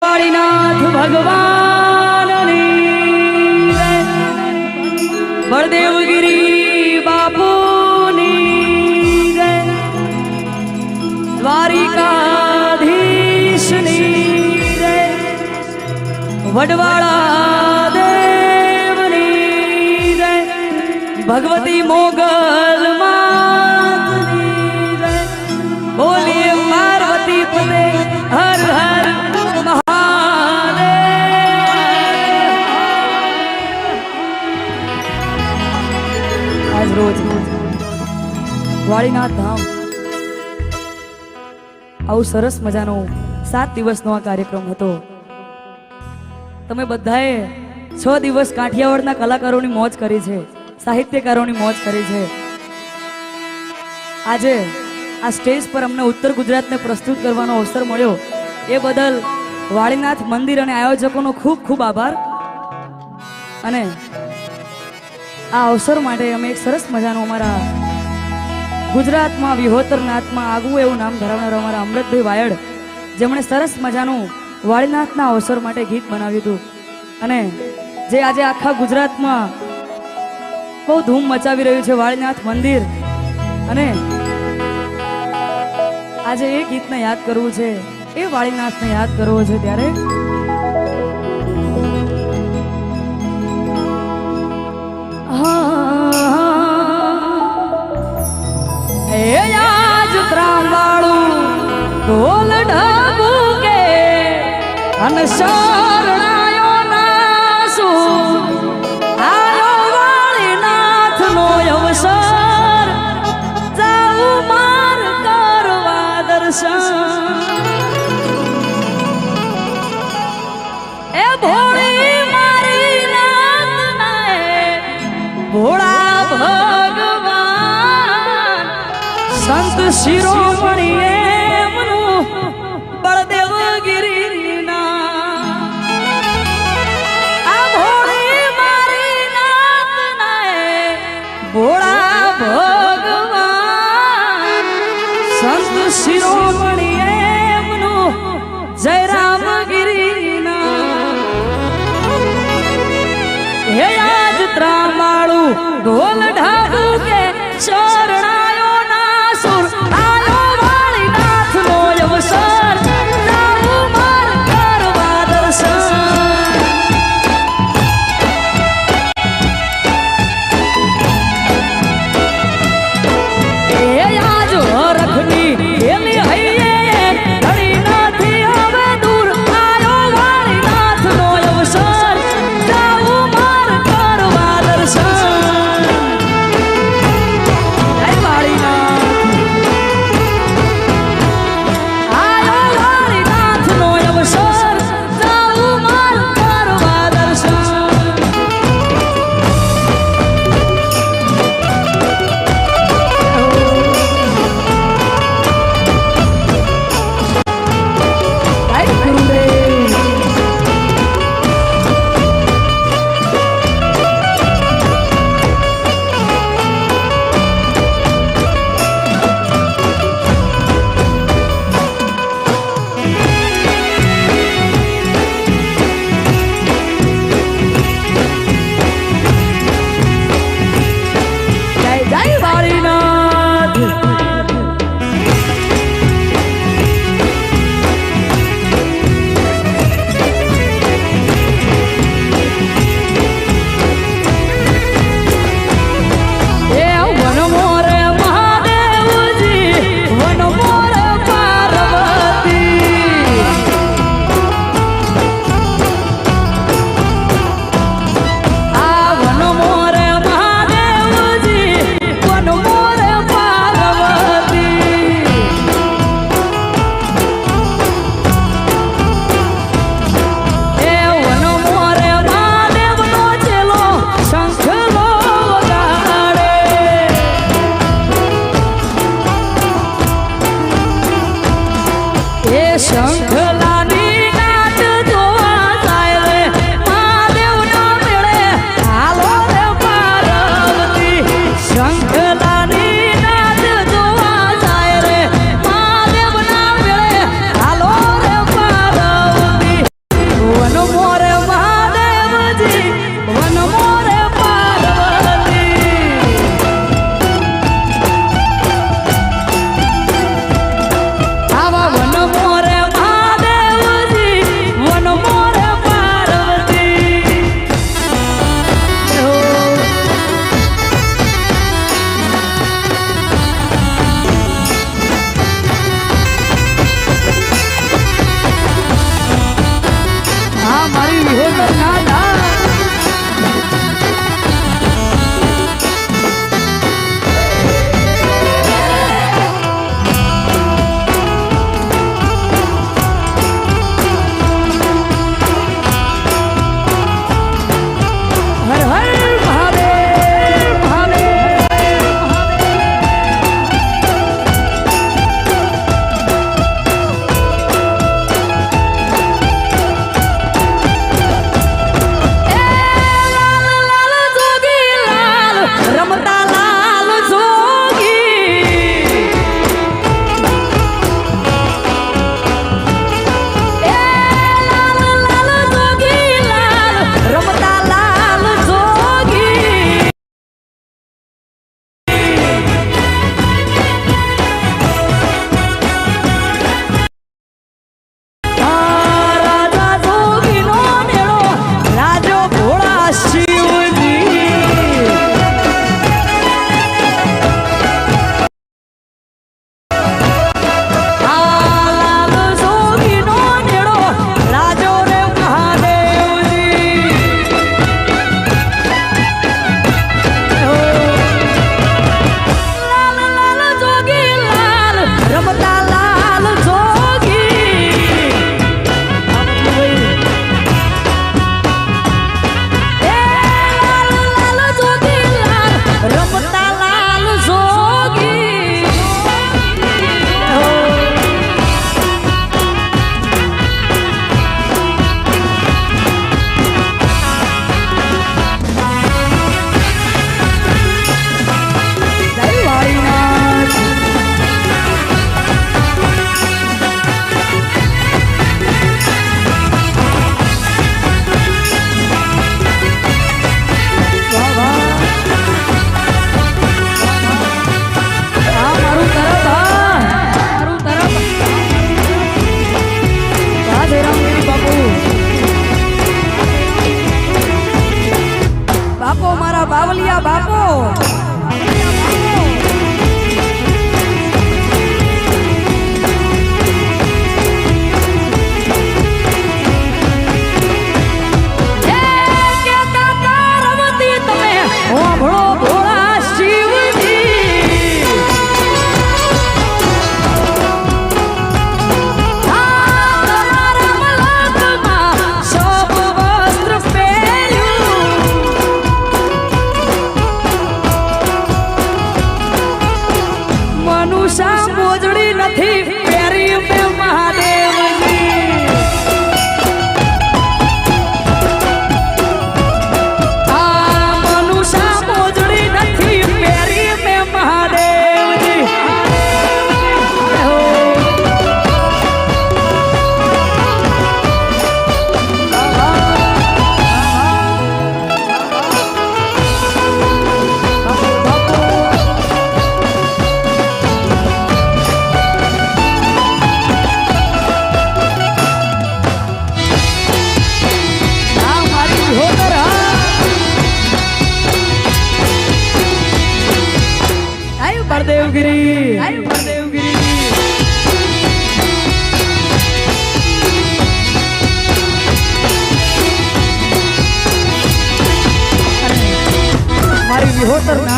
વાળીનાથ ભગવાનની બળદેવગીરી બાપુની જય, દ્વારિકાધીશની જય, વડવાળા દેવની જય, ભગવતી મોગલ માતની જય, બોલીએ પાર્વતી પદે હર હર રોજ વાળીનાથ ધામ આવું સરસ મજાનો 7 દિવસનો આ કાર્યક્રમ હતો. તમે બધાએ 6 દિવસ કાઠિયાવાડના કલાકારોની મોજ કરી છે, સાહિત્યકારોની મોજ કરી છે. આજે આ સ્ટેજ પર અમને ઉત્તર ગુજરાતને પ્રસ્તુત કરવાનો અવસર મળ્યો એ બદલ વાળીનાથ મંદિર અને આયોજકોનો ખૂબ ખૂબ આભાર. અને આ અવસર માટે અમે એક સરસ મજાનું અમારા ગુજરાતમાં વિહોતરનાથમાં આગવું એવું નામ ધરાવનાર અમારા અમૃતભાઈ વાયડ, જેમણે સરસ મજાનું વાળીનાથના અવસર માટે ગીત બનાવ્યું હતું અને જે આજે આખા ગુજરાતમાં બહુ ધૂમ મચાવી રહ્યું છે વાળીનાથ મંદિર. અને આજે એ ગીતને યાદ કરવું છે, એ વાળીનાથને યાદ કરવો છે, ત્યારે ઢોલ ઢબુ કે અને શરણાયો નાસુ આયો વાળીનાથ નો અવસર, જાઉં માર કરવા દર્શન. એ ભોળી મારી નાથ નાએ ભોળા ભગવાન સંત શિરોમણીએ ભોળા ભગવાન સંત શિરોમણી એમનું જય રામગીરીના. હે આજ ત્રામાળું ઢોલ ઢાબુ કે શરણાયો ના સુર, આયો વાળીનાથ નો અવસર, જાઉં માર કરવા દર્શન.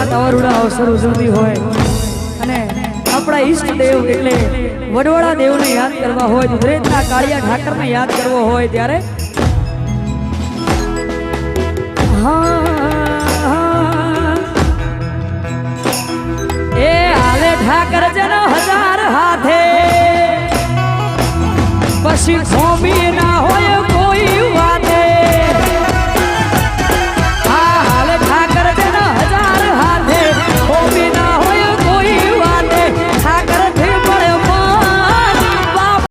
નાથ અવરુડા અવસર ઉજવતી હોય અને આપણા ઈષ્ટ દેવ એટલે વડવાળા દેવને યાદ કરવા હોય, દુધરેજના કાળિયા ઠાકરને યાદ કરવો હોય ત્યારે એ આલે ઠાકર જન હજાર હાથે પછી